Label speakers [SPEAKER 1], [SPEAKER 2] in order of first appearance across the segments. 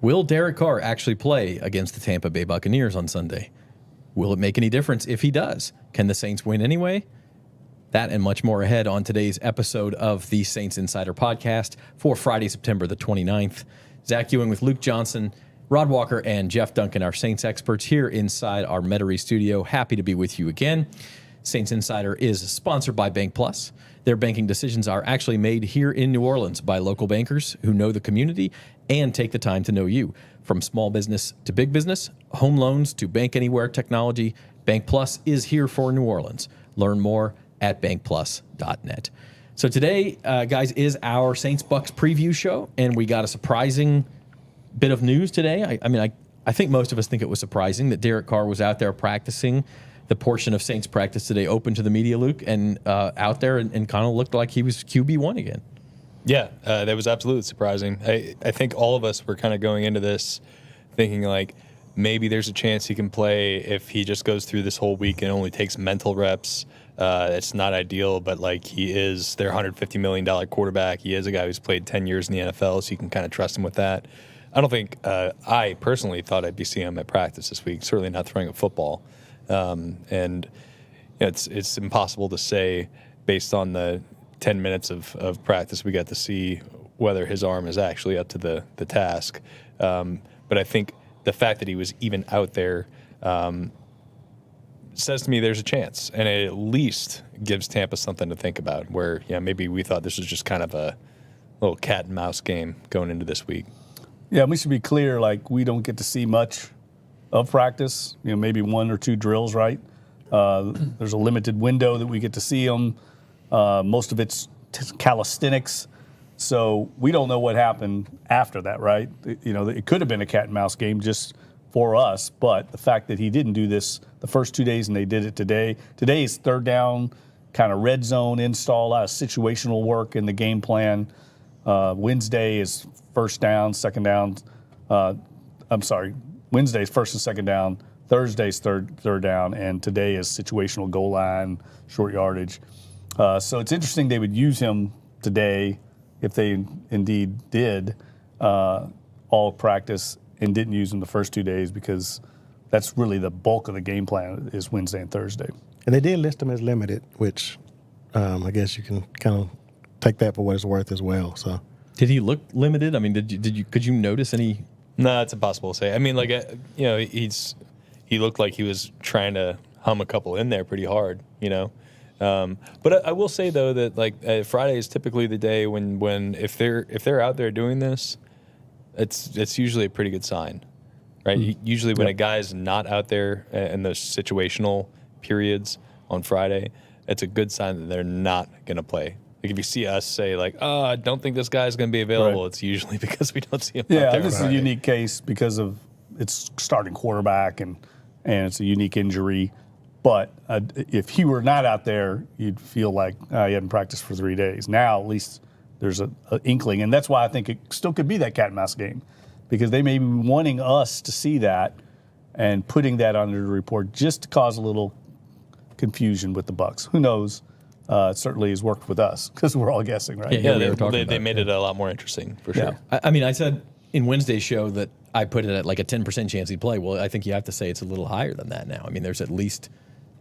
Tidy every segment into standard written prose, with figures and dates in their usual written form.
[SPEAKER 1] Will Derek Carr actually play against the Tampa Bay Buccaneers on Sunday? Will it make any difference if he does? Can the Saints win anyway? That and much more ahead on today's episode of the Saints Insider Podcast for Friday, September the 29th. Zach Ewing with Luke Johnson, Rod Walker, and Jeff Duncan, our Saints experts here inside our Metairie studio. Happy to be with you again. Saints Insider is sponsored by Bank Plus. Their banking decisions are actually made here in New Orleans by local bankers who know the community and take the time to know you. From small business to big business, home loans to bank anywhere technology, Bank Plus is here for New Orleans. Learn more at bankplus.net. So today, guys, is our Saints Bucs preview show, and we got a surprising bit of news today. I think most of us think it was surprising that Derek Carr was out there practicing. The portion of Saints practice today open to the media, Luke, and out there and kind of looked like he was QB1 again.
[SPEAKER 2] Yeah, that was absolutely surprising. I think all of us were kind of going into this thinking like maybe there's a chance he can play if he just goes through this whole week and only takes mental reps. It's not ideal, but like he is their $150 million quarterback. He is a guy who's played 10 years in the NFL, so you can kind of trust him with that. I don't think I personally thought I'd be seeing him at practice this week, certainly not throwing a football. And you know, it's impossible to say based on the 10 minutes of practice we got to see whether his arm is actually up to the task. But I think the fact that he was even out there says to me there's a chance, and it at least gives Tampa something to think about where maybe we thought this was just kind of a little cat and mouse game going into this week.
[SPEAKER 3] Yeah, we should be clear, like we don't get to see much of practice, maybe one or two drills, right? There's a limited window that we get to see them. Most of it's calisthenics. So we don't know what happened after that, right? It could have been a cat and mouse game just for us, but the fact that he didn't do this the first 2 days and they did it today. Today is third down, kind of red zone install, a lot of situational work in the game plan. Wednesday is first down, second down. Wednesday's first and second down, Thursday's third down, and today is situational goal line, short yardage. So it's interesting they would use him today if they indeed did all practice and didn't use him the first 2 days, because that's really the bulk of the game plan is Wednesday and Thursday.
[SPEAKER 4] And they did list him as limited, which I guess you can kind of take that for what it's worth as well. So,
[SPEAKER 1] did he look limited? I mean, could you notice any?
[SPEAKER 2] No, it's impossible to say. I mean, he looked like he was trying to hum a couple in there pretty hard, But I will say though that Friday is typically the day when if they're out there doing this, it's usually a pretty good sign, right? Mm-hmm. Usually when a guy's not out there in those situational periods on Friday, it's a good sign that they're not going to play. Like if you see us say I don't think this guy's going to be available, It's usually because we don't see him out there.
[SPEAKER 3] Yeah, this is a unique case because of it's starting quarterback and it's a unique injury. But if he were not out there, you'd feel like he hadn't practiced for 3 days. Now at least there's an inkling, and that's why I think it still could be that cat and mouse game, because they may be wanting us to see that and putting that under the report just to cause a little confusion with the Bucs. Who knows? It certainly has worked with us because we're all guessing, right?
[SPEAKER 2] Yeah, they made it a lot more interesting for sure.
[SPEAKER 1] I mean, I said in Wednesday's show that I put it at like a 10% chance he'd play. Well, I think you have to say it's a little higher than that now. I mean, there's at least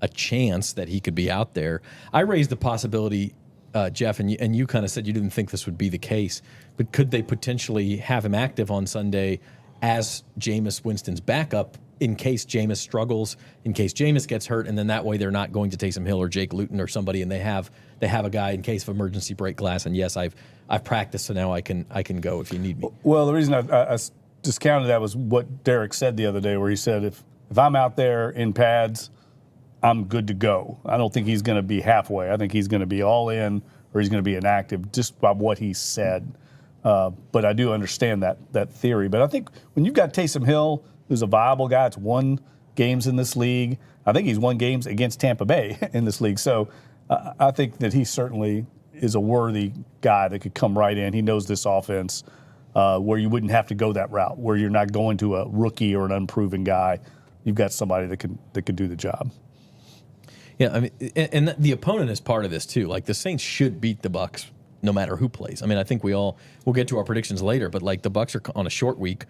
[SPEAKER 1] a chance that he could be out there. I raised the possibility, Jeff, and you kind of said you didn't think this would be the case, but could they potentially have him active on Sunday as Jameis Winston's backup in case Jameis struggles, in case Jameis gets hurt, and then that way they're not going to Taysom Hill or Jake Luton or somebody, and they have a guy in case of emergency break glass. And yes, I've practiced, so now I can go if you need me.
[SPEAKER 3] Well, the reason I discounted that was what Derek said the other day, where he said if I'm out there in pads, I'm good to go. I don't think he's going to be halfway. I think he's going to be all in, or he's going to be inactive, just by what he said. But I do understand that theory. But I think when you've got Taysom Hill, who's a viable guy, it's won games in this league. I think he's won games against Tampa Bay in this league. So I think that he certainly is a worthy guy that could come right in. He knows this offense where you wouldn't have to go that route, where you're not going to a rookie or an unproven guy. You've got somebody that could do the job.
[SPEAKER 1] Yeah, I mean, and the opponent is part of this too. Like the Saints should beat the Bucs no matter who plays. I mean, I think we'll get to our predictions later, but like the Bucs are on a short week.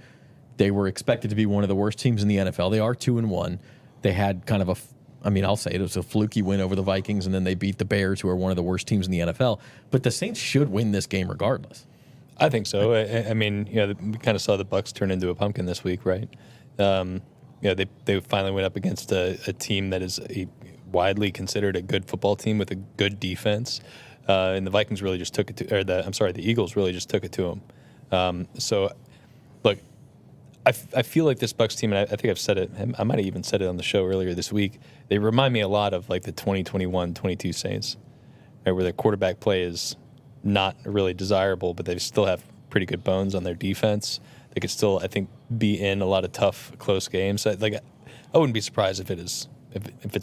[SPEAKER 1] They were expected to be one of the worst teams in the NFL. They are 2-1. They had kind of I'll say it was a fluky win over the Vikings, and then they beat the Bears, who are one of the worst teams in the NFL. But the Saints should win this game regardless.
[SPEAKER 2] I think so. I mean, we kind of saw the Bucs turn into a pumpkin this week, right? They finally went up against a team that is widely considered a good football team with a good defense, and the Vikings really just took it to, the Eagles really just took it to them. So, look, I feel like this Bucs team, and I think I've said it, I might have even said it on the show earlier this week, they remind me a lot of like the 2021-22 Saints, right, where their quarterback play is not really desirable, but they still have pretty good bones on their defense. They could still, I think, be in a lot of tough, close games. I wouldn't be surprised if it's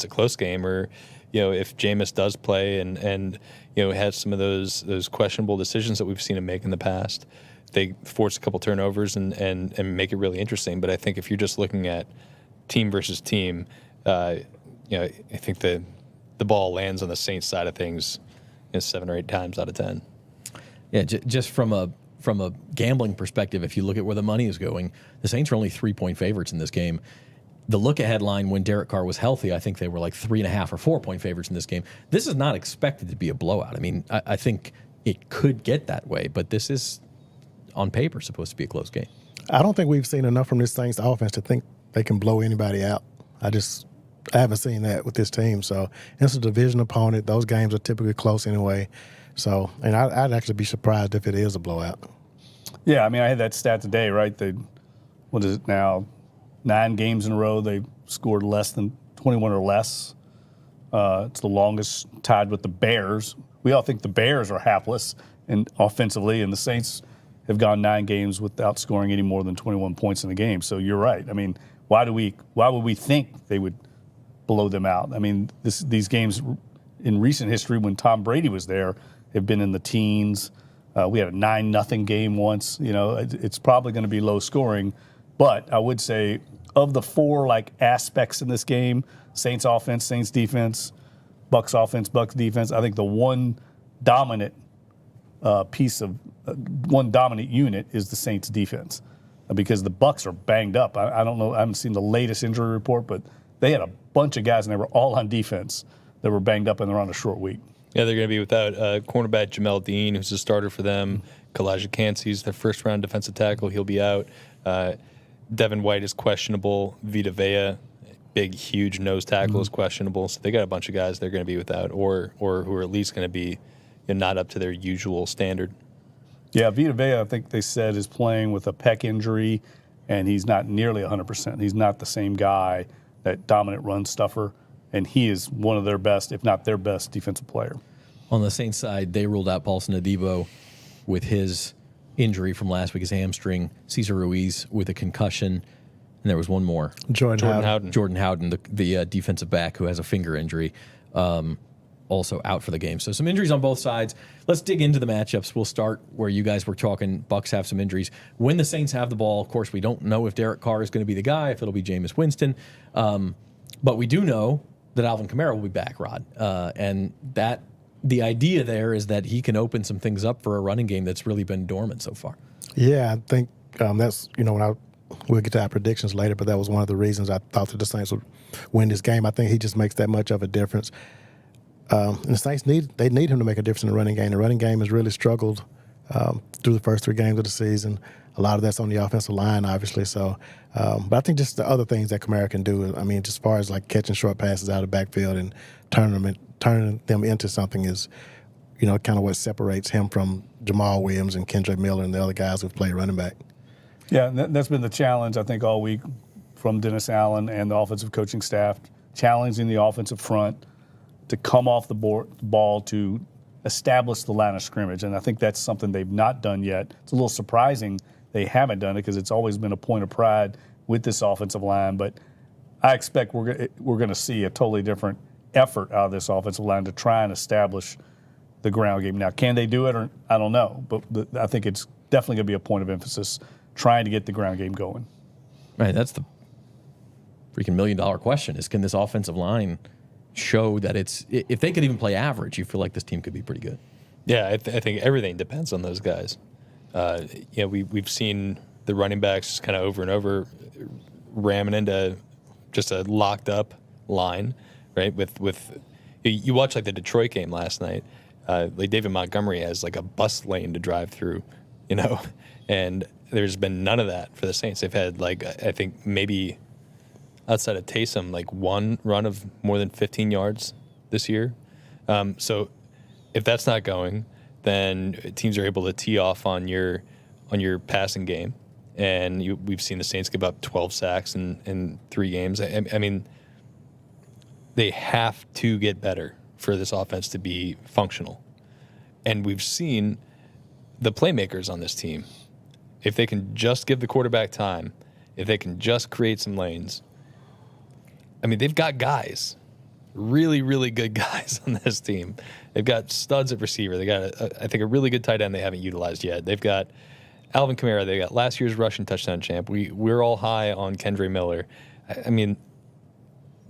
[SPEAKER 2] a close game, or if Jameis does play and has some of those questionable decisions that we've seen him make in the past. They force a couple turnovers and make it really interesting. But I think if you're just looking at team versus team, I think the ball lands on the Saints side of things 7 or 8 times out of 10.
[SPEAKER 1] Yeah, just from a gambling perspective, if you look at where the money is going, the Saints are only 3-point favorites in this game. The look-ahead line when Derek Carr was healthy, I think they were like 3.5 or 4-point favorites in this game. This is not expected to be a blowout. I mean, I think it could get that way, but this is, on paper, supposed to be a close game.
[SPEAKER 4] I don't think we've seen enough from this Saints offense to think they can blow anybody out. I haven't seen that with this team. So it's a division opponent. Those games are typically close anyway. So, and I'd actually be surprised if it is a blowout.
[SPEAKER 3] Yeah, I mean, I had that stat today, right? What is it now? 9 games in a row they scored less than 21 or less. It's the longest, tied with the Bears. We all think the Bears are hapless and offensively, and the Saints have gone 9 games without scoring any more than 21 points in the game. So you're right. I mean, why would we think they would blow them out? I mean, these games in recent history when Tom Brady was there have been in the teens. We had a 9-0 game once. It's probably going to be low scoring. But I would say of the 4 aspects in this game, Saints offense, Saints defense, Bucs offense, Bucs defense, I think the one dominant one dominant unit is the Saints defense, because the Bucs are banged up. I don't know. I haven't seen the latest injury report, but they had a bunch of guys and they were all on defense that were banged up and they're on a short week.
[SPEAKER 2] Yeah, they're going to be without cornerback Jamel Dean, who's a starter for them. Kalijah Cansey's their first-round defensive tackle. He'll be out. Devin White is questionable. Vita Vea, big, huge nose tackle, is questionable. So they got a bunch of guys they're going to be without, or who are at least going to be not up to their usual standard.
[SPEAKER 3] Yeah, Vita Vea, I think they said, is playing with a pec injury, and he's not nearly 100%. He's not the same guy, that dominant run stuffer, and he is one of their best, if not their best, defensive player.
[SPEAKER 1] On the Saints side, they ruled out Paulson Adebo with his injury from last week, his hamstring. Cesar Ruiz with a concussion, and there was one more.
[SPEAKER 4] Jordan Howden.
[SPEAKER 1] Jordan Howden, the defensive back who has a finger injury, also out for the game. So some injuries on both sides. Let's dig into the matchups. We'll start where you guys were talking. Bucs have some injuries. When the Saints have the ball, of course, we don't know if Derek Carr is going to be the guy, if it'll be Jameis Winston. But we do know that Alvin Kamara will be back, Rod. And that the idea there is that he can open some things up for a running game that's really been dormant so far.
[SPEAKER 4] Yeah, I think that's, we'll get to our predictions later, but that was one of the reasons I thought that the Saints would win this game. I think he just makes that much of a difference. And the Saints need him to make a difference in the running game. The running game has really struggled through the first 3 games of the season. A lot of that's on the offensive line, obviously. So, but I think just the other things that Kamara can do. I mean, just as far as catching short passes out of the backfield and turning them into something is, kind of what separates him from Jamal Williams and Kendrick Miller and the other guys who've played running back.
[SPEAKER 3] Yeah, that's been the challenge, I think, all week from Dennis Allen and the offensive coaching staff, challenging the offensive front to come off the ball to establish the line of scrimmage. And I think that's something they've not done yet. It's a little surprising they haven't done it because it's always been a point of pride with this offensive line. But I expect we're going to see a totally different effort out of this offensive line to try and establish the ground game. Now, can they do it? Or I don't know. But I think it's definitely going to be a point of emphasis trying to get the ground game going.
[SPEAKER 1] Right, that's the freaking $1 million question is, can this offensive line show that if they could even play average, you feel like this team could be pretty good?
[SPEAKER 2] Yeah, I think everything depends on those guys. We've seen the running backs just kind of over and over ramming into just a locked up line, right? With you watch like the Detroit game last night. Like David Montgomery has like a bus lane to drive through, and there's been none of that for the Saints. They've had like I think maybe outside of Taysom like one run of more than 15 yards this year. So if that's not going, then teams are able to tee off on your passing game, and we've seen the Saints give up 12 sacks in 3 games. I mean, they have to get better for this offense to be functional. And we've seen the playmakers on this team, if they can just give the quarterback time, if they can just create some lanes, I mean, they've got guys, really, really good guys on this team. They've got studs at receiver. They got, I think, a really good tight end they haven't utilized yet. They've got Alvin Kamara. They got last year's rushing touchdown champ. We're all high on Kendre Miller. I mean,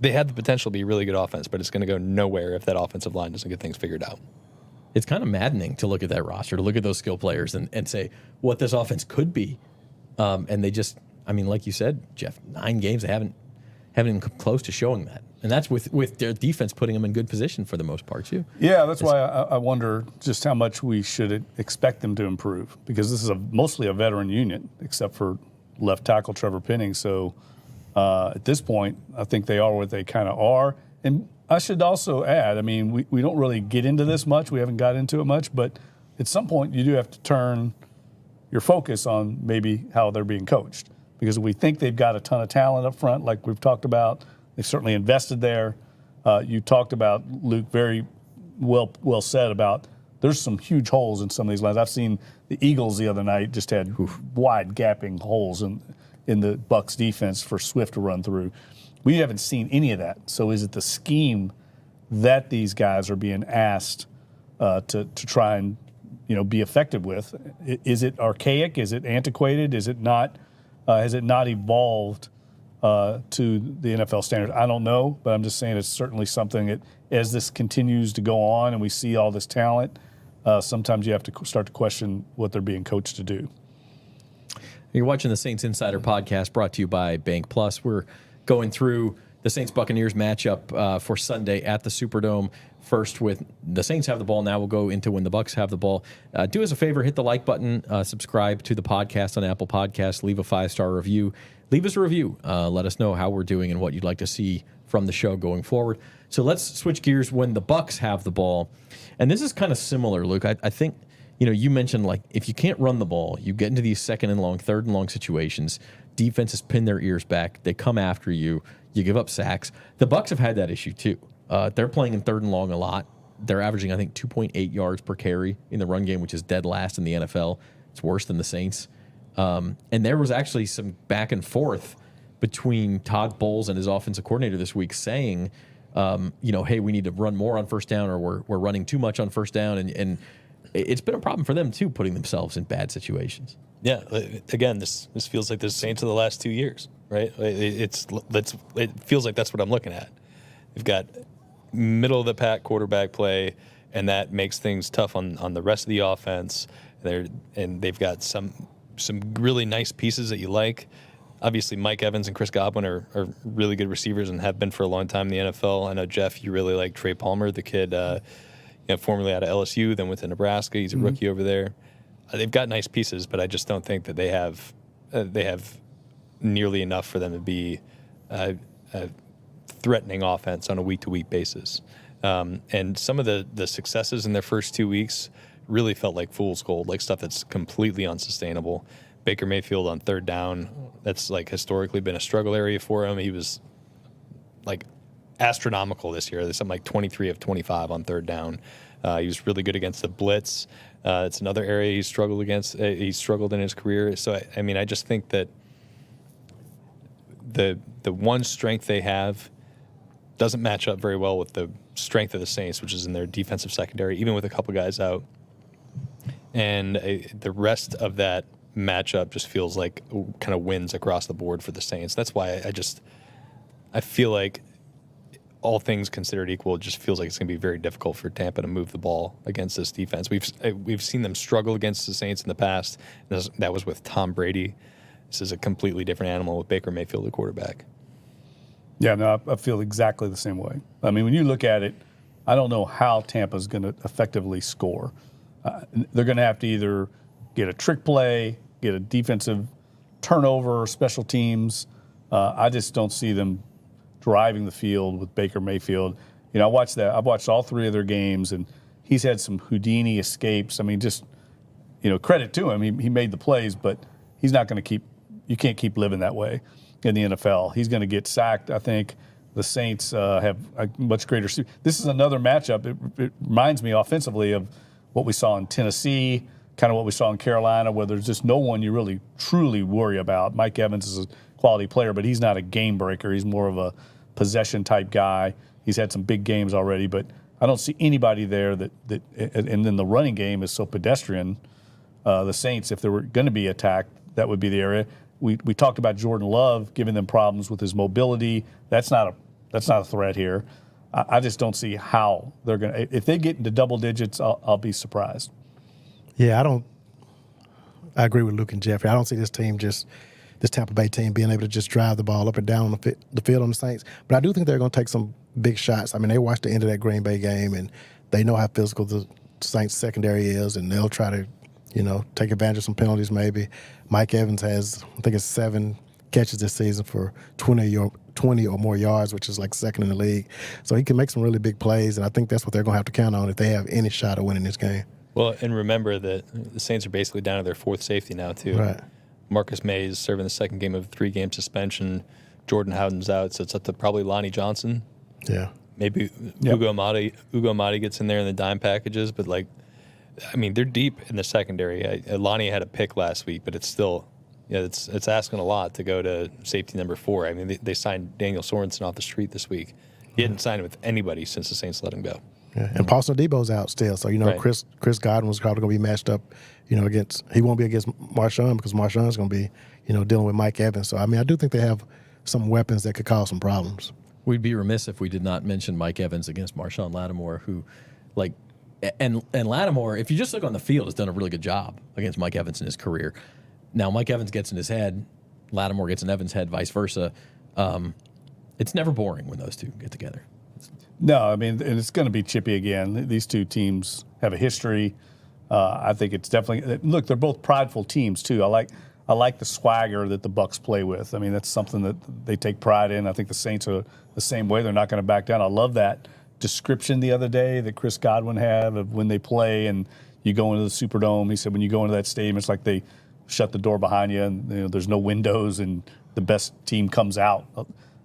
[SPEAKER 2] they had the potential to be a really good offense, but it's going to go nowhere if that offensive line doesn't get things figured out.
[SPEAKER 1] It's kind of maddening to look at that roster, to look at those skill players and say what this offense could be. And they just, I mean, like you said, Jeff, 9 games, they haven't even come close to showing that. And that's with their defense putting them in good position for the most part, too.
[SPEAKER 3] Yeah, that's why I wonder just how much we should expect them to improve, because this is mostly a veteran unit, except for left tackle Trevor Penning. So at this point, I think they are what they kind of are. And I should also add, I mean, we don't really get into this much. We haven't got into it much. But at some point, you do have to turn your focus on maybe how they're being coached. Because we think they've got a ton of talent up front, like we've talked about. They've certainly invested there. You talked about, Luke, very well said about there's some huge holes in some of these lines. I've seen the Eagles the other night just had wide gapping holes in the Bucs defense for Swift to run through. We haven't seen any of that. So is it the scheme that these guys are being asked to try and be effective with? Is it archaic? Is it antiquated? Is it not? Has it not evolved to the NFL standard? I don't know, but I'm just saying it's certainly something that as this continues to go on and we see all this talent, sometimes you have to start to question what they're being coached to do.
[SPEAKER 1] You're watching the Saints Insider Podcast brought to you by Bank Plus. We're going through the Saints-Buccaneers matchup for Sunday at the Superdome. First with the Saints have the ball. Now we'll go into when the Bucs have the ball. Do us a favor, hit the like button, subscribe to the podcast on Apple Podcasts, leave a 5-star review. Leave us a review. Let us know how we're doing and what you'd like to see from the show going forward. So let's switch gears when the Bucs have the ball. And this is kind of similar, Luke. I think, you mentioned, like, if you can't run the ball, you get into these 2nd and long, 3rd and long situations. Defenses pin their ears back. They come after you. You give up sacks. The Bucs have had that issue too. They're playing in 3rd and long a lot. They're averaging, I think, 2.8 yards per carry in the run game, which is dead last in the NFL. It's worse than the Saints. And there was actually some back and forth between Todd Bowles and his offensive coordinator this week saying, hey, we need to run more on first down, or we're running too much on first down. And it's been a problem for them too, putting themselves in bad situations.
[SPEAKER 2] Yeah, again, this feels like the Saints of the last 2 years, right? It feels like that's what I'm looking at. They've got middle of the pack quarterback play, and that makes things tough on the rest of the offense. And they've got some really nice pieces that you like. Obviously, Mike Evans and Chris Godwin are really good receivers and have been for a long time in the NFL. I know, Jeff, you really like Trey Palmer, the kid formerly out of LSU, then went to Nebraska. He's a rookie over there. They've got nice pieces, but I just don't think that they have nearly enough for them to be a threatening offense on a week-to-week basis. And some of the successes in their first 2 weeks really felt like fool's gold, like stuff that's completely unsustainable. Baker Mayfield on 3rd down, that's like historically been a struggle area for him. He was like astronomical this year. There's something like 23 of 25 on 3rd down. He was really good against the blitz. It's another area he struggled against. He struggled in his career. So I just think that the one strength they have doesn't match up very well with the strength of the Saints, which is in their defensive secondary, even with a couple guys out. And the rest of that matchup just feels like kind of wins across the board for the Saints. That's why I feel like, all things considered equal, it just feels like it's going to be very difficult for Tampa to move the ball against this defense. We've seen them struggle against the Saints in the past. That was with Tom Brady This is a completely different animal with Baker Mayfield at quarterback.
[SPEAKER 3] Yeah, no, I feel exactly the same way. I mean, when you look at it, I don't know how Tampa's going to effectively score. They're going to have to either get a trick play, get a defensive turnover, special teams. I just don't see them driving the field with Baker Mayfield. You know, I've watched all three of their games, and he's had some Houdini escapes. I mean, just, you know, credit to him. He made the plays, but he's not going to you can't keep living that way in the NFL. He's going to get sacked. I think the Saints have a much greater. This is another matchup. It reminds me offensively of what we saw in Tennessee, kind of what we saw in Carolina, where there's just no one you really truly worry about. Mike Evans is a quality player, but he's not a game breaker. He's more of a possession type guy. He's had some big games already, but I don't see anybody there that and then the running game is so pedestrian. The Saints, if they were going to be attacked, that would be the area. We talked about Jordan Love giving them problems with his mobility. That's not a threat here. I just don't see how they're going to. If they get into double digits, I'll be surprised.
[SPEAKER 4] Yeah, I agree with Luke and Jeffrey. I don't see this Tampa Bay team being able to just drive the ball up and down the field on the Saints. But I do think they're going to take some big shots. I mean, they watched the end of that Green Bay game, and they know how physical the Saints secondary is, and they'll try to, you know, take advantage of some penalties maybe. Mike Evans has, I think it's 7 catches this season for 20 or more yards, which is like second in the league. So he can make some really big plays, and I think that's what they're going to have to count on if they have any shot of winning this game.
[SPEAKER 2] Well, and remember that the Saints are basically down to their 4th safety now, too.
[SPEAKER 4] Right.
[SPEAKER 2] Marcus Mays serving the second game of a 3-game suspension. Jordan Howden's out, so it's up to probably Lonnie Johnson.
[SPEAKER 4] Yeah.
[SPEAKER 2] Maybe Ugo Amadi gets in there in the dime packages, but I mean, they're deep in the secondary. Lonnie had a pick last week, but it's still, it's asking a lot to go to safety number 4. I mean, they signed Daniel Sorensen off the street this week. He hadn't signed with anybody since the Saints let him go.
[SPEAKER 4] Yeah. And Paulson Adebo's out still, so
[SPEAKER 2] Right.
[SPEAKER 4] Chris Godwin was probably going to be matched up, he won't be against Marshawn because Marshawn's going to be, dealing with Mike Evans. So I mean, I do think they have some weapons that could cause some problems.
[SPEAKER 1] We'd be remiss if we did not mention Mike Evans against Marshawn Lattimore, who, and Lattimore, if you just look on the field, has done a really good job against Mike Evans in his career. Now, Mike Evans gets in his head, Lattimore gets in Evans' head, vice versa. It's never boring when those two get together.
[SPEAKER 3] No, I mean, and it's going to be chippy again. These two teams have a history. I think it's definitely look. They're both prideful teams too. I like the swagger that the Bucs play with. I mean, that's something that they take pride in. I think the Saints are the same way. They're not going to back down. I love that description the other day that Chris Godwin had of when they play and you go into the Superdome. He said when you go into that stadium, it's like they shut the door behind you and there's no windows and the best team comes out.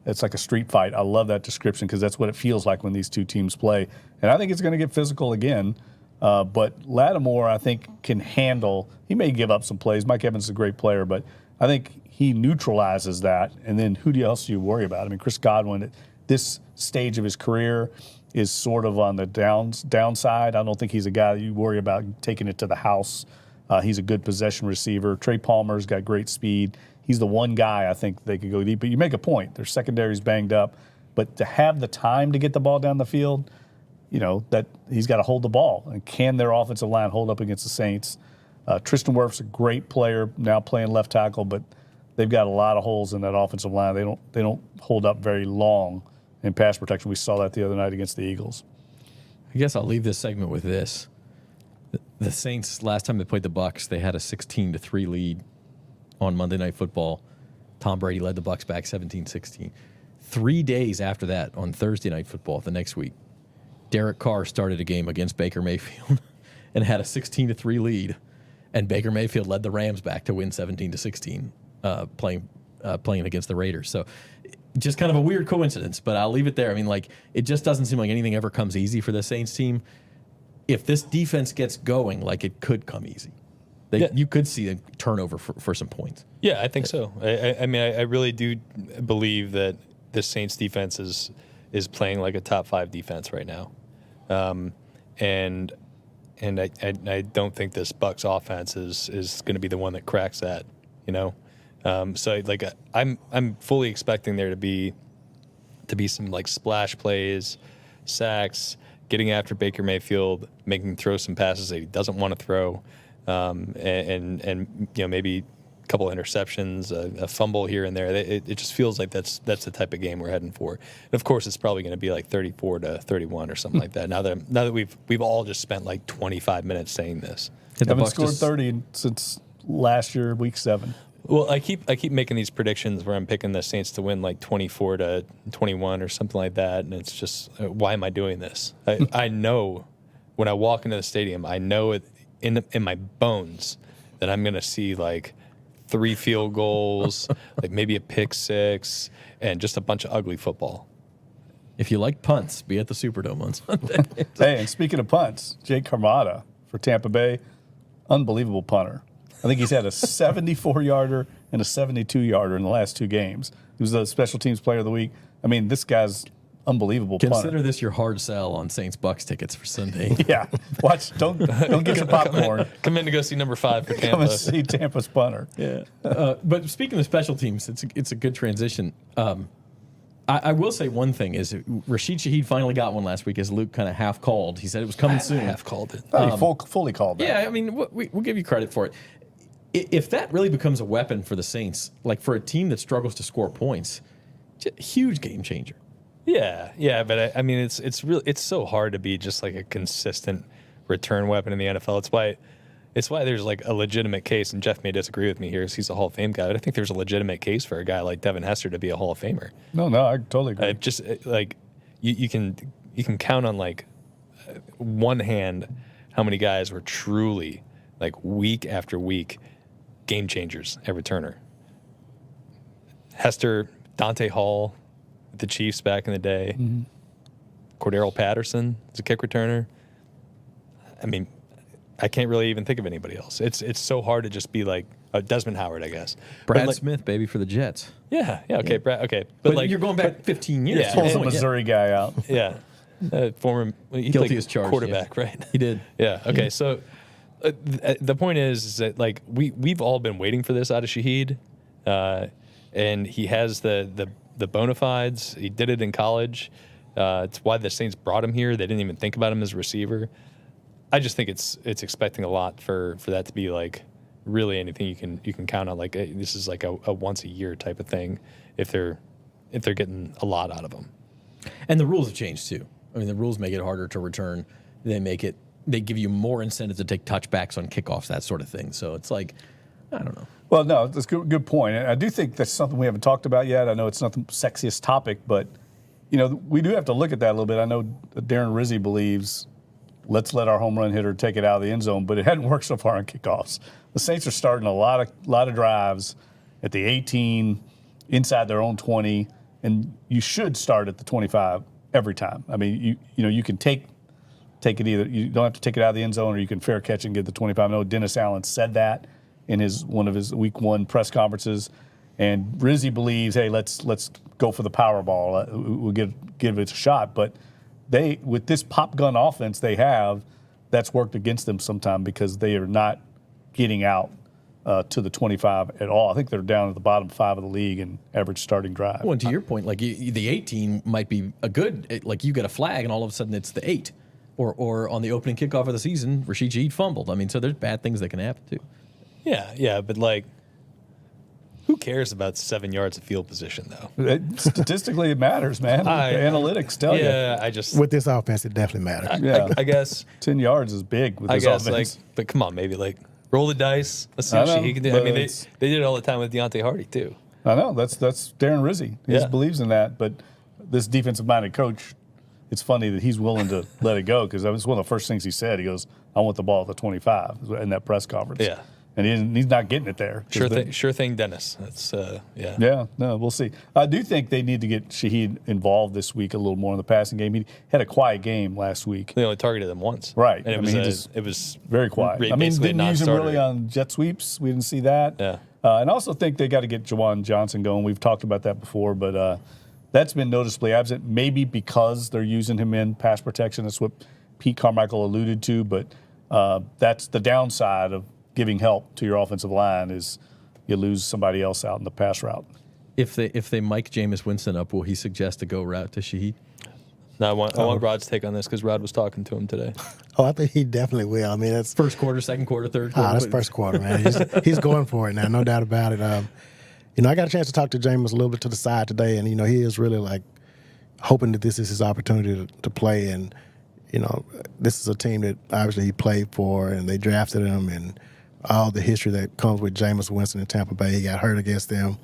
[SPEAKER 3] It's like a street fight. I love that description because that's what it feels like when these two teams play. And I think it's going to get physical again. But Lattimore, I think, can handle. He may give up some plays. Mike Evans is a great player, but I think he neutralizes that. And then who else do you worry about? I mean, Chris Godwin, at this stage of his career, is sort of on the downside. I don't think he's a guy that you worry about taking it to the house. He's a good possession receiver. Trey Palmer's got great speed. He's the one guy I think they could go deep. But you make a point. Their secondary's banged up. But to have the time to get the ball down the field, that he's got to hold the ball. And can their offensive line hold up against the Saints? Tristan Wirf's a great player, now playing left tackle, but they've got a lot of holes in that offensive line. They don't hold up very long in pass protection. We saw that the other night against the Eagles.
[SPEAKER 1] I guess I'll leave this segment with this. The Saints, last time they played the Bucs, they had a 16-3 lead on Monday Night Football. Tom Brady led the Bucs back 17-16. 3 days after that, on Thursday Night Football the next week, Derek Carr started a game against Baker Mayfield and had a 16-3 lead, and Baker Mayfield led the Rams back to win 17-16, playing against the Raiders. So just kind of a weird coincidence, but I'll leave it there. I mean, it just doesn't seem like anything ever comes easy for the Saints team. If this defense gets going, it could come easy. You could see a turnover for some points. Yeah,
[SPEAKER 2] I think so. I mean, I really do believe that the Saints defense is playing like a top 5 defense right now. And I don't think this Bucs offense is going to be the one that cracks that, So I'm fully expecting there to be some splash plays, sacks, getting after Baker Mayfield, making him throw some passes that he doesn't want to throw, and maybe couple interceptions, a fumble here and there. It just feels like that's the type of game we're heading for. And of course, it's probably going to be like 34-31 or something like that. Now that we've all just spent like 25 minutes saying this.
[SPEAKER 3] Haven't scored 30 since last year, week 7.
[SPEAKER 2] Well, I keep making these predictions where I'm picking the Saints to win like 24-21 or something like that, and it's just why am I doing this? I know when I walk into the stadium, I know it in my bones that I'm going to see like 3 field goals, like maybe a pick 6, and just a bunch of ugly football.
[SPEAKER 1] If you like punts, be at the Superdome on Sunday.
[SPEAKER 3] Hey, and speaking of punts, Jake Carmada for Tampa Bay, unbelievable punter. I think he's had a 74-yarder and a 72-yarder in the last 2 games. He was the special teams player of the week. I mean, this guy's unbelievable
[SPEAKER 1] Consider
[SPEAKER 3] punter.
[SPEAKER 1] this your hard sell on Saints Bucs tickets for Sunday.
[SPEAKER 3] Yeah, watch. Don't get your popcorn.
[SPEAKER 2] Come in to go see number 5 for Tampa.
[SPEAKER 3] Come and see Tampa's punter.
[SPEAKER 1] Yeah. But speaking of special teams, it's a good transition. I will say one thing is Rashid Shaheed finally got one last week, as Luke kind of half called. He said it was coming soon.
[SPEAKER 2] Half called it.
[SPEAKER 3] He fully called that.
[SPEAKER 1] Yeah, I mean, we'll give you credit for it. If that really becomes a weapon for the Saints, like for a team that struggles to score points, huge game changer.
[SPEAKER 2] Yeah, but I mean, it's so hard to be just like a consistent return weapon in the NFL. It's why there's like a legitimate case, and Jeff may disagree with me here, as he's a Hall of Fame guy, but I think there's a legitimate case for a guy like Devin Hester to be a Hall of Famer.
[SPEAKER 3] No, I totally agree.
[SPEAKER 2] Just like you can count on like one hand how many guys were truly like week after week game changers at returner. Hester, Dante Hall, the Chiefs back in the day, Cordero Patterson is a kick returner. I mean, I can't really even think of anybody else. It's so hard to just be like Desmond Howard, I guess.
[SPEAKER 1] Brad
[SPEAKER 2] like,
[SPEAKER 1] Smith, baby, for the Jets.
[SPEAKER 2] Yeah, okay, Brad, okay.
[SPEAKER 1] But
[SPEAKER 2] like
[SPEAKER 1] you're going back 15 years.
[SPEAKER 2] Yeah,
[SPEAKER 3] Pulls a Missouri guy out.
[SPEAKER 2] Yeah. Former he
[SPEAKER 1] Guilty
[SPEAKER 2] played
[SPEAKER 1] as charged,
[SPEAKER 2] quarterback, right?
[SPEAKER 1] He did.
[SPEAKER 2] Yeah. Okay. So the point is that like we've all been waiting for this out of Shaheed, and he has the bona fides. He did it in college. It's why the Saints brought him here. They didn't even think about him as a receiver. I just think it's expecting a lot for that to be like really anything you can count on. Like this is like a once a year type of thing. If they're getting a lot out of him.
[SPEAKER 1] And the rules have changed too. I mean, the rules make it harder to return. They give you more incentive to take touchbacks on kickoffs, that sort of thing. So it's like, I don't know.
[SPEAKER 3] Well, no, that's a good point. And I do think that's something we haven't talked about yet. I know it's not the sexiest topic, but, we do have to look at that a little bit. I know Darren Rizzi believes, let's let our home run hitter take it out of the end zone, but it hadn't worked so far on kickoffs. The Saints are starting a lot of drives at the 18, inside their own 20, and you should start at the 25 every time. I mean, you can take it either. You don't have to take it out of the end zone, or you can fair catch and get the 25. I know Dennis Allen said that in one of his week 1 press conferences, and Rizzi believes, hey, let's go for the Powerball. We'll give it a shot. But with this pop gun offense they have, that's worked against them sometime because they are not getting out to the 25 at all. I think they're down at the bottom 5 of the league in average starting drive.
[SPEAKER 1] Well, and to your point, like the 18 might be a good, like you get a flag and all of a sudden it's the 8. Or on the opening kickoff of the season, Rashid Shaheed fumbled. I mean, so there's bad things that can happen too.
[SPEAKER 2] Yeah, but like, who cares about 7 yards of field position though?
[SPEAKER 3] Statistically, it matters, man. The analytics tell you.
[SPEAKER 2] Yeah, I just
[SPEAKER 4] With this offense, it definitely matters.
[SPEAKER 3] Yeah.
[SPEAKER 2] I guess
[SPEAKER 3] 10 yards is big with
[SPEAKER 2] I
[SPEAKER 3] this
[SPEAKER 2] guess
[SPEAKER 3] offense.
[SPEAKER 2] like, but come on, maybe like roll the dice. Let's see
[SPEAKER 3] I
[SPEAKER 2] what
[SPEAKER 3] know,
[SPEAKER 2] he can do.
[SPEAKER 3] but
[SPEAKER 2] I mean, they
[SPEAKER 3] it's-
[SPEAKER 2] did it all the time with Deontay Hardy too.
[SPEAKER 3] I know that's Darren Rizzi. He
[SPEAKER 2] Yeah.
[SPEAKER 3] believes in that, but this defensive-minded coach, it's funny that he's willing to let it go because that was one of the first things he said. He goes, "I want the ball at the 25" in that press conference.
[SPEAKER 2] Yeah.
[SPEAKER 3] And he's not getting it there.
[SPEAKER 2] Sure thing, Dennis. That's yeah.
[SPEAKER 3] Yeah, no, we'll see. I do think they need to get Shaheed involved this week a little more in the passing game. He had a quiet game last week.
[SPEAKER 2] They only targeted him once.
[SPEAKER 3] Right.
[SPEAKER 2] And
[SPEAKER 3] I mean,
[SPEAKER 2] it was
[SPEAKER 3] Very quiet. I mean,
[SPEAKER 2] basically
[SPEAKER 3] didn't use him
[SPEAKER 2] non-starter.
[SPEAKER 3] really on jet sweeps. We didn't see that.
[SPEAKER 2] Yeah.
[SPEAKER 3] And I also think they got to get Jawan Johnson going. We've talked about that before, but that's been noticeably absent, maybe because they're using him in pass protection. That's what Pete Carmichael alluded to, but that's the downside of giving help to your offensive line is you lose somebody else out in the pass route.
[SPEAKER 1] If they mic Jameis Winston up, will he suggest a go route to Shaheed?
[SPEAKER 2] No, I want Rod's take on this because Rod was talking to him today.
[SPEAKER 4] Oh, I think he definitely will. I mean, that's
[SPEAKER 1] First quarter, second quarter, third quarter.
[SPEAKER 4] that's first quarter, man. He's going for it now, no doubt about it. I got a chance to talk to Jameis a little bit to the side today, and he is really like hoping that this is his opportunity to play. And this is a team that obviously he played for, and they drafted him, and all the history that comes with Jameis Winston in Tampa Bay. He got hurt against them.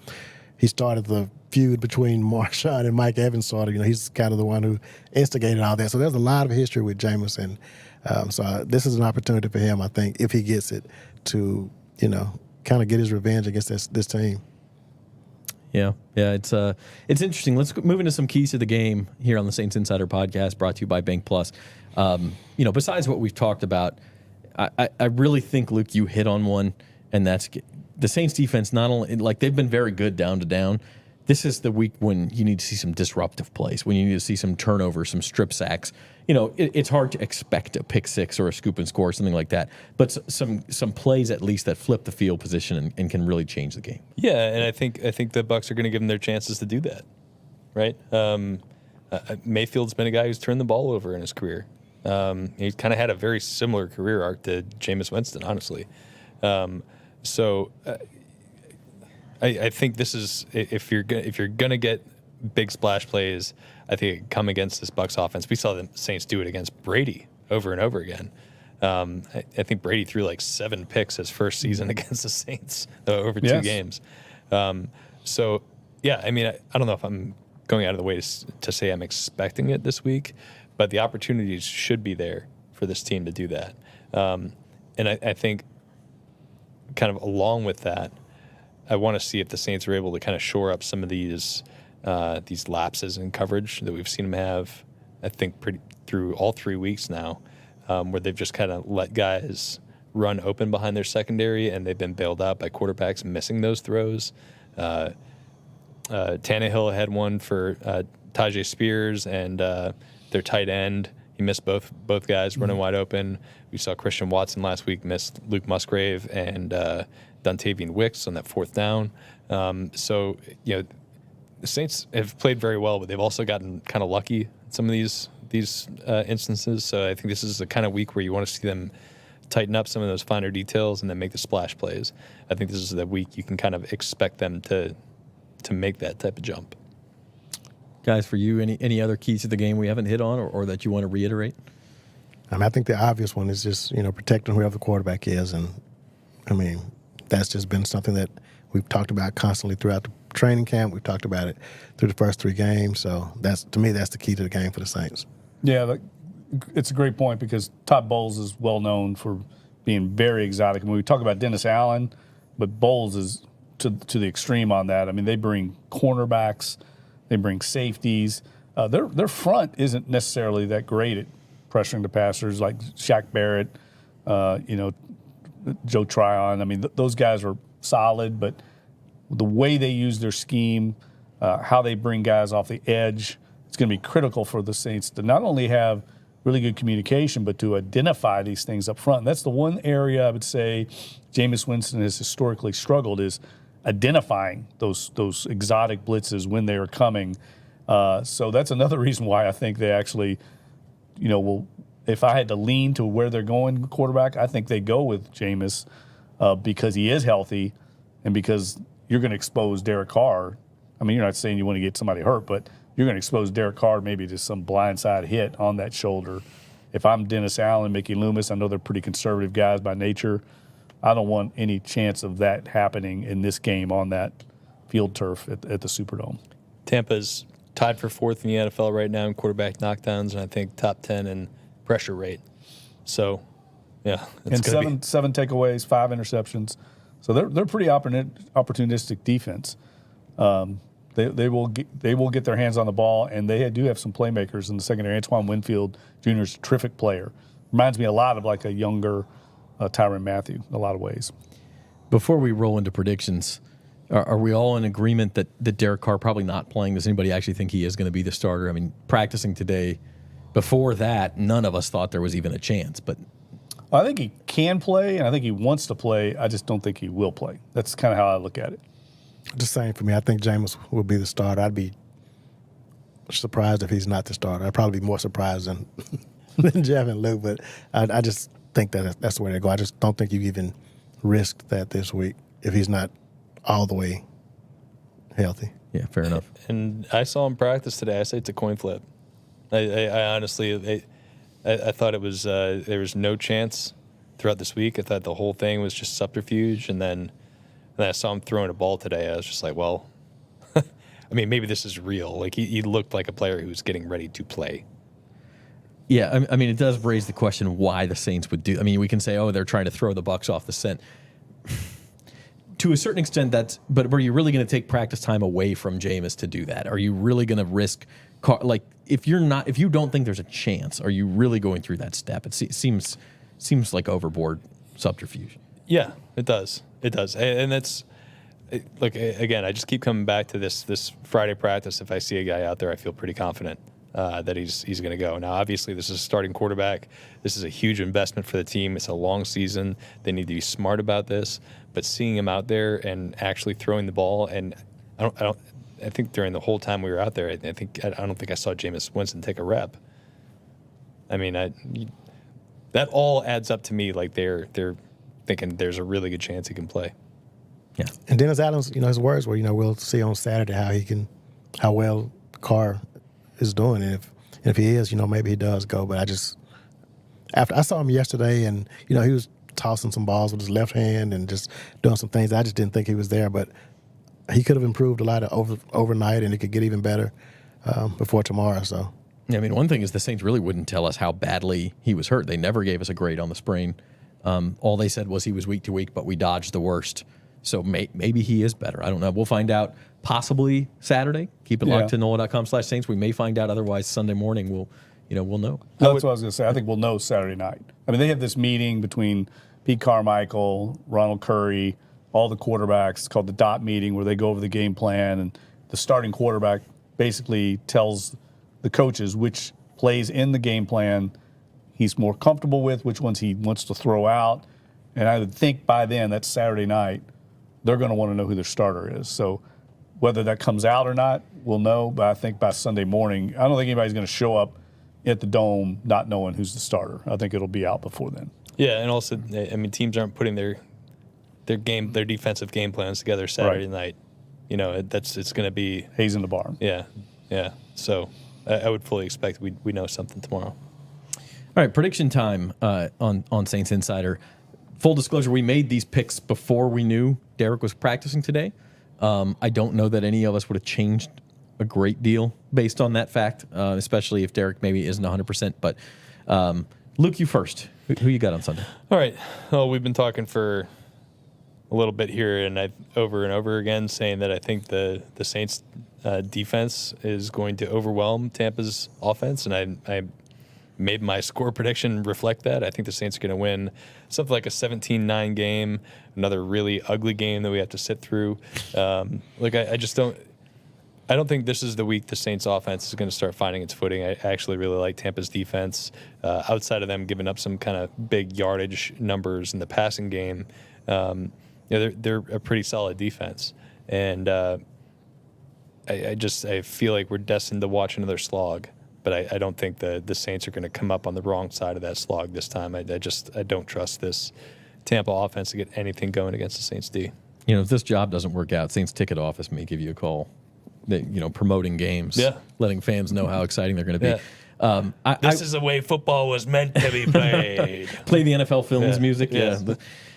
[SPEAKER 4] He started the feud between Marshawn and Mike Evans, sort of. He's kind of the one who instigated all that. So there's a lot of history with Jameis, and so this is an opportunity for him, I think, if he gets it, to kind of get his revenge against this team.
[SPEAKER 1] Yeah, it's interesting. Let's move into some keys to the game here on the Saints Insider Podcast, brought to you by Bank Plus. Besides what we've talked about, I really think, Luke, you hit on one, and that's the Saints defense. Not only they've been very good down to down. This is the week when you need to see some disruptive plays, when you need to see some turnovers, some strip sacks. It's hard to expect a pick six or a scoop and score, something like that. But some plays at least that flip the field position and can really change the game.
[SPEAKER 2] Yeah, and I think the Bucs are going to give them their chances to do that, right? Mayfield's been a guy who's turned the ball over in his career. He kind of had a very similar career arc to Jameis Winston, honestly. I think this is, if you're gonna get big splash plays, I think it can come against this Bucs offense. We saw the Saints do it against Brady over and over again. I think Brady threw like 7 picks his first season against the Saints over 2 games. I don't know if I'm going out of the way to say I'm expecting it this week, but the opportunities should be there for this team to do that. And I think kind of along with that, I want to see if the Saints are able to kind of shore up some of these lapses in coverage that we've seen them have, I think, through all 3 weeks now, where they've just kind of let guys run open behind their secondary, and they've been bailed out by quarterbacks missing those throws. Tannehill had one for Tajay Spears and their tight end. He missed both guys running wide open. We saw Christian Watson last week miss Luke Musgrave and Dontavian Wicks on that 4th down. The Saints have played very well, but they've also gotten kind of lucky in some of these instances. So I think this is the kind of week where you want to see them tighten up some of those finer details and then make the splash plays. I think this is the week you can kind of expect them to make that type of jump.
[SPEAKER 1] Guys, for you, any other keys to the game we haven't hit on or that you want to reiterate?
[SPEAKER 4] I think the obvious one is just, protecting whoever the quarterback is. And, that's just been something that we've talked about constantly throughout the training camp. We've talked about it through the first 3 games. So to me, that's the key to the game for the Saints.
[SPEAKER 3] Yeah, it's a great point because Todd Bowles is well known for being very exotic. We talk about Dennis Allen, but Bowles is to the extreme on that. They bring cornerbacks, they bring safeties. Their front isn't necessarily that great at pressuring the passers, like Shaq Barrett, Joe Tryon. Those guys are solid, but the way they use their scheme, how they bring guys off the edge, it's going to be critical for the Saints to not only have really good communication, but to identify these things up front. And that's the one area I would say Jameis Winston has historically struggled, is identifying those exotic blitzes when they are coming. So that's another reason why I think they actually, will. If I had to lean to where they're going quarterback, I think they go with Jameis because he is healthy and because you're going to expose Derek Carr. You're not saying you want to get somebody hurt, but you're going to expose Derek Carr maybe to some blindside hit on that shoulder. If I'm Dennis Allen, Mickey Loomis, I know they're pretty conservative guys by nature. I don't want any chance of that happening in this game on that field turf at the Superdome.
[SPEAKER 2] Tampa's tied for 4th in the NFL right now in quarterback knockdowns, and I think top 10 in pressure rate. So, yeah.
[SPEAKER 3] And seven takeaways, 5 interceptions. So they're pretty opportunistic defense. They will get their hands on the ball, and they do have some playmakers in the secondary. Antoine Winfield Jr. is a terrific player. Reminds me a lot of like a younger Tyrann Mathieu in a lot of ways.
[SPEAKER 1] Before we roll into predictions, are we all in agreement that Derek Carr probably not playing? Does anybody actually think he is going to be the starter? Practicing today. Before that, none of us thought there was even a chance. But
[SPEAKER 3] I think he can play, and I think he wants to play. I just don't think he will play. That's kind of how I look at it.
[SPEAKER 4] The same for me. I think Jameis will be the starter. I'd be surprised if he's not the starter. I'd probably be more surprised than than Jeff and Luke, but I just think that's the way they go. I just don't think you even risk that this week if he's not all the way healthy.
[SPEAKER 1] Yeah, fair enough.
[SPEAKER 2] And I saw him practice today. I say it's a coin flip. I honestly, I thought it was there was no chance throughout this week. I thought the whole thing was just subterfuge, and then I saw him throwing a ball today. I was just like, well, I mean, maybe this is real. Like he looked like a player who's getting ready to play.
[SPEAKER 1] Yeah, I mean, it does raise the question why the Saints would do. I mean, we can say, oh, they're trying to throw the Bucs off the scent. To a certain extent, but are you really going to take practice time away from Jameis to do that? Are you really going to risk, like, if you don't think there's a chance, are you really going through that step? It seems like overboard subterfuge.
[SPEAKER 2] Yeah, it does. It does, and that's. Look, again, I just keep coming back to this Friday practice. If I see a guy out there, I feel pretty confident that he's going to go. Now, obviously, this is a starting quarterback. This is a huge investment for the team. It's a long season. They need to be smart about this. But seeing him out there and actually throwing the ball, and I think during the whole time we were out there, I don't think I saw Jameis Winston take a rep. I mean, that all adds up to me like they're thinking there's a really good chance he can play.
[SPEAKER 1] Yeah.
[SPEAKER 4] And Dennis Adams, his words were, we'll see on Saturday how well Carr is doing. And if he is, maybe he does go. But after I saw him yesterday, and he was tossing some balls with his left hand and just doing some things. I just didn't think he was there, but he could have improved a lot overnight, and he could get even better before tomorrow. So.
[SPEAKER 1] Yeah, I mean, one thing is the Saints really wouldn't tell us how badly he was hurt. They never gave us a grade on the sprain. All they said was he was week to week, but we dodged the worst. So maybe he is better. I don't know. We'll find out possibly Saturday. Keep it locked to NOLA.com/Saints. We may find out otherwise Sunday morning. We'll know.
[SPEAKER 3] That's what I was going to say. I think we'll know Saturday night. I mean, they have this meeting between Pete Carmichael, Ronald Curry, all the quarterbacks. It's called the DOT meeting, where they go over the game plan, and the starting quarterback basically tells the coaches which plays in the game plan he's more comfortable with, which ones he wants to throw out. And I would think by then, that's Saturday night, they're going to want to know who their starter is. So whether that comes out or not, we'll know. But I think by Sunday morning, I don't think anybody's going to show up at the Dome not knowing who's the starter. I think it'll be out before then.
[SPEAKER 2] Yeah, and also, I mean, teams aren't putting their defensive game plans together Saturday night. It's going to be
[SPEAKER 3] Hayes in the barn.
[SPEAKER 2] Yeah. So I would fully expect we know something tomorrow.
[SPEAKER 1] All right, prediction time on Saints Insider. Full disclosure, we made these picks before we knew Derek was practicing today. I don't know that any of us would have changed a great deal based on that fact, especially if Derek maybe isn't 100%. But Luke, you first. Who you got on Sunday?
[SPEAKER 2] All right. Well, we've been talking for a little bit here, and I've over and over again saying that I think the Saints defense is going to overwhelm Tampa's offense, and I made my score prediction reflect that. I think the Saints are going to win something like a 17-9 game, another really ugly game that we have to sit through. I don't think this is the week the Saints offense is going to start finding its footing. I actually really like Tampa's defense. Outside of them giving up some kind of big yardage numbers in the passing game, they're a pretty solid defense. And I feel like we're destined to watch another slog. But I don't think the Saints are going to come up on the wrong side of that slog this time. I don't trust this Tampa offense to get anything going against the Saints D.
[SPEAKER 1] If this job doesn't work out, Saints ticket office may give you a call. Promoting games, letting fans know how exciting they're going to be.
[SPEAKER 2] Yeah. This is the way football was meant to be played.
[SPEAKER 1] Play the NFL Films music.
[SPEAKER 2] Yeah.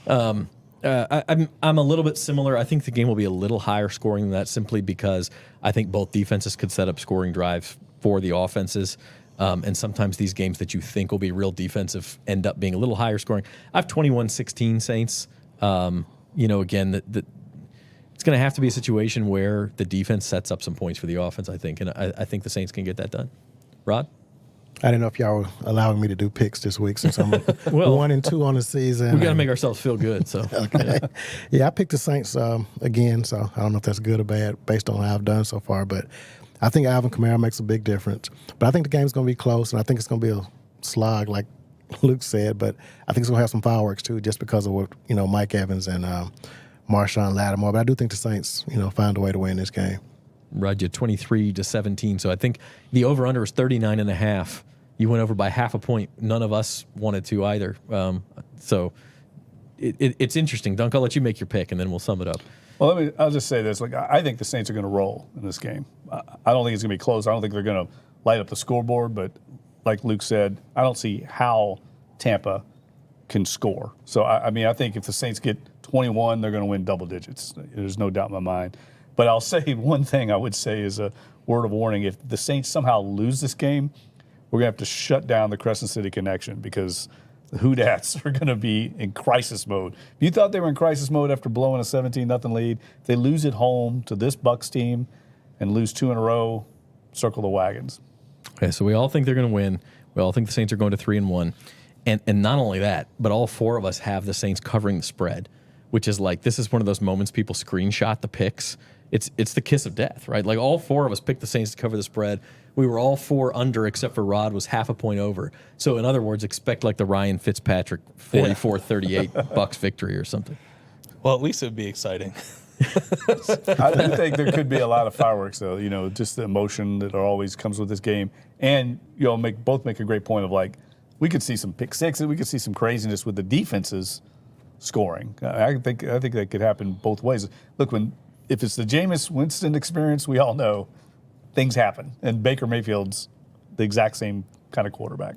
[SPEAKER 1] I'm a little bit similar. I think the game will be a little higher scoring than that, simply because I think both defenses could set up scoring drives for the offenses. And sometimes these games that you think will be real defensive end up being a little higher scoring. I have 21-16 Saints. Again, it's going to have to be a situation where the defense sets up some points for the offense, I think. And I think the Saints can get that done. Rod?
[SPEAKER 4] I didn't know if y'all were allowing me to do picks this week since I'm 1-2 on the season.
[SPEAKER 1] We got to make ourselves feel good. So
[SPEAKER 4] okay. Yeah, I picked the Saints again, so I don't know if that's good or bad based on how I've done so far. But I think Alvin Kamara makes a big difference. But I think the game's going to be close, and I think it's going to be a slog, like Luke said. But I think it's going to have some fireworks, too, just because of what Mike Evans and Marshawn Lattimore. But I do think the Saints, find a way to win this game.
[SPEAKER 1] ride you 23-17. So I think the over-under is 39.5. You went over by half a point. None of us wanted to either. So it's interesting. Dunk, I'll let you make your pick, and then we'll sum it up.
[SPEAKER 3] Well, I'll just say this. Like, I think the Saints are going to roll in this game. I don't think it's going to be close. I don't think they're going to light up the scoreboard. But like Luke said, I don't see how Tampa can score. So, I mean, I think if the Saints get 21, they're going to win double digits. There's no doubt in my mind. But I'll say one thing I would say is a word of warning. If the Saints somehow lose this game, we're going to have to shut down the Crescent City Connection because the Hoodats are going to be in crisis mode. If you thought they were in crisis mode after blowing a 17-0 lead, if they lose at home to this Bucs team and lose 2 in a row, circle the wagons.
[SPEAKER 1] Okay, so we all think they're going to win. We all think the Saints are going to 3-1. And not only that, but all four of us have the Saints covering the spread, which is like, this is one of those moments people screenshot the picks. It's the kiss of death, right? Like all four of us picked the Saints to cover the spread. We were all 4 under, except for Rod was half a point over. So in other words, expect like the Ryan Fitzpatrick 44-38 Bucs victory or something.
[SPEAKER 2] Well, at least it would be exciting.
[SPEAKER 3] I do think there could be a lot of fireworks, though. You know, just the emotion that always comes with this game, and you know, both make a great point of like we could see some pick sixes, we could see some craziness with the defenses scoring. I think that could happen both ways. Look, if it's the Jameis Winston experience, we all know things happen, and Baker Mayfield's the exact same kind of quarterback.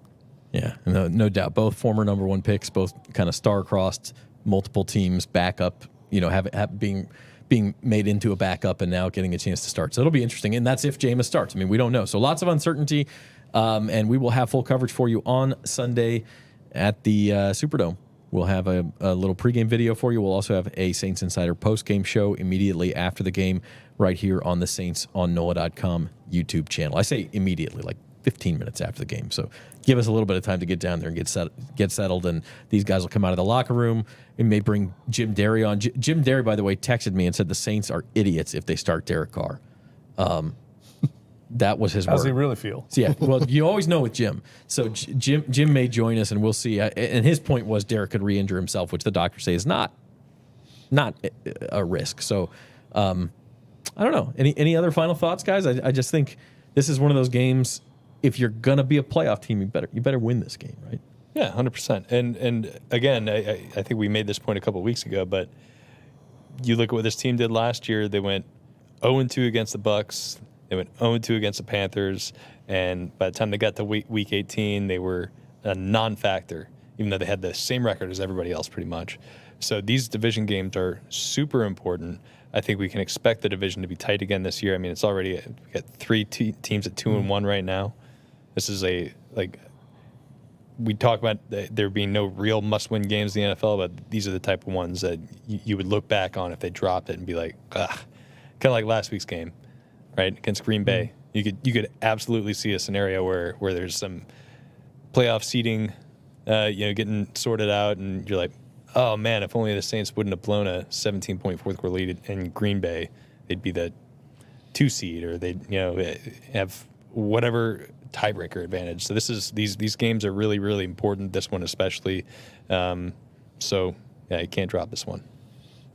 [SPEAKER 1] Yeah, no doubt. Both former number 1 picks, both kind of star-crossed, multiple teams backup. You know, being made into a backup and now getting a chance to start. So it'll be interesting, and that's if Jameis starts. I mean, we don't know. So lots of uncertainty, and we will have full coverage for you on Sunday at the Superdome. We'll have a little pregame video for you. We'll also have a Saints Insider postgame show immediately after the game right here on the Saints on NOLA.com YouTube channel. I say immediately, like 15 minutes after the game. So give us a little bit of time to get down there and get settled. And these guys will come out of the locker room and may bring Jim Derry on. Jim Derry, by the way, texted me and said the Saints are idiots if they start Derek Carr. That was his word.
[SPEAKER 3] How does he really feel?
[SPEAKER 1] So, yeah, well, you always know with Jim. So Jim may join us, and we'll see. And his point was Derek could re-injure himself, which the doctors say is not a risk. So I don't know. Any other final thoughts, guys? I just think this is one of those games. If you're gonna be a playoff team, you better win this game, right?
[SPEAKER 2] Yeah, 100%. And again, I think we made this point a couple of weeks ago, but you look at what this team did last year. They went 0-2 against the Bucs. They went 0-2 against the Panthers, and by the time they got to week 18, they were a non-factor, even though they had the same record as everybody else pretty much. So these division games are super important. I think we can expect the division to be tight again this year. I mean, it's already we got 3 teams at 2-1 right now. This is we talk about there being no real must-win games in the NFL, but these are the type of ones that you would look back on if they dropped it and be like, ugh. Kind of like last week's game, right, against Green Bay. You could absolutely see a scenario where there's some playoff seeding, getting sorted out, and you're like, oh man, if only the Saints wouldn't have blown a 17-point fourth quarter lead in Green Bay, they'd be the 2 seed, or they'd have whatever tiebreaker advantage. So these games are really, really important. This one especially. So yeah, you can't drop this one.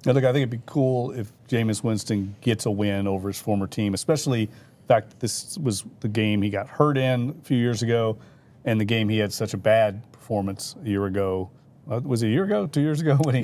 [SPEAKER 3] Now, look, I think it'd be cool if Jameis Winston gets a win over his former team, especially the fact that this was the game he got hurt in a few years ago, and the game he had such a bad performance a year ago. Was it a year ago? 2 years ago? When he,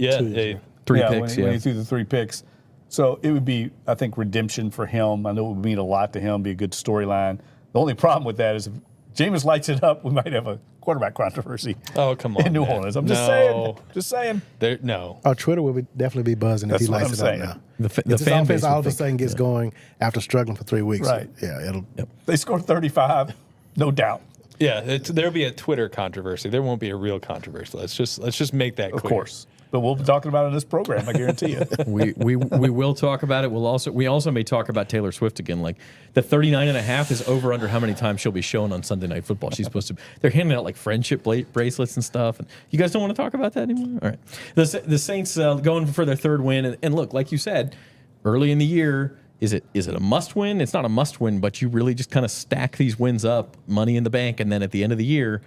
[SPEAKER 1] three picks.
[SPEAKER 3] When he threw the 3 picks. So it would be, I think, redemption for him. I know it would mean a lot to him, be a good storyline. The only problem with that is if Jameis lights it up, we might have a quarterback controversy.
[SPEAKER 2] Oh, come on,
[SPEAKER 3] in New Orleans. I'm just saying. Just saying.
[SPEAKER 2] No.
[SPEAKER 4] Our Twitter will definitely be buzzing if he lights it up now.
[SPEAKER 1] The
[SPEAKER 4] if
[SPEAKER 1] fan
[SPEAKER 4] offense
[SPEAKER 1] base
[SPEAKER 4] all of a sudden gets going after struggling for 3 weeks.
[SPEAKER 3] Right.
[SPEAKER 4] Yeah, it'll. Yep.
[SPEAKER 3] They score 35, no doubt.
[SPEAKER 2] Yeah, there'll be a Twitter controversy. There won't be a real controversy. Let's just make that clear.
[SPEAKER 3] Of course. But we'll be talking about it in this program, I guarantee you.
[SPEAKER 1] we will talk about it. We also may talk about Taylor Swift again. Like the 39.5 is over under how many times she'll be shown on Sunday Night Football. She's supposed to. They're handing out like friendship bracelets and stuff. And you guys don't want to talk about that anymore. All right. The Saints going for their 3rd win. And look, like you said, early in the year, is it a must win? It's not a must win, but you really just kind of stack these wins up, money in the bank, and then at the end of the year.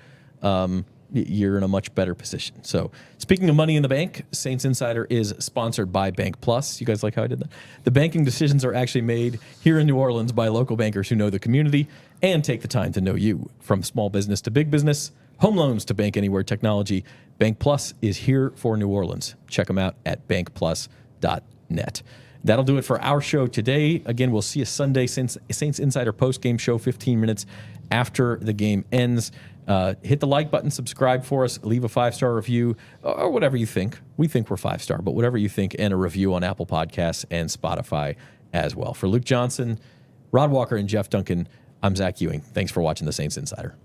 [SPEAKER 1] you're in a much better position. So speaking of money in the bank, Saints Insider is sponsored by Bank Plus. You guys like how I did that? The banking decisions are actually made here in New Orleans by local bankers who know the community and take the time to know you. From small business to big business, home loans to bank anywhere technology, Bank Plus is here for New Orleans. Check them out at bankplus.net. That'll do it for our show today. Again, we'll see you Sunday, Saints Insider post-game show 15 minutes after the game ends. Hit the like button, subscribe for us, leave a 5-star review, or whatever you think. We think we're 5-star, but whatever you think, and a review on Apple Podcasts and Spotify as well. For Luke Johnson, Rod Walker, and Jeff Duncan, I'm Zach Ewing. Thanks for watching the Saints Insider.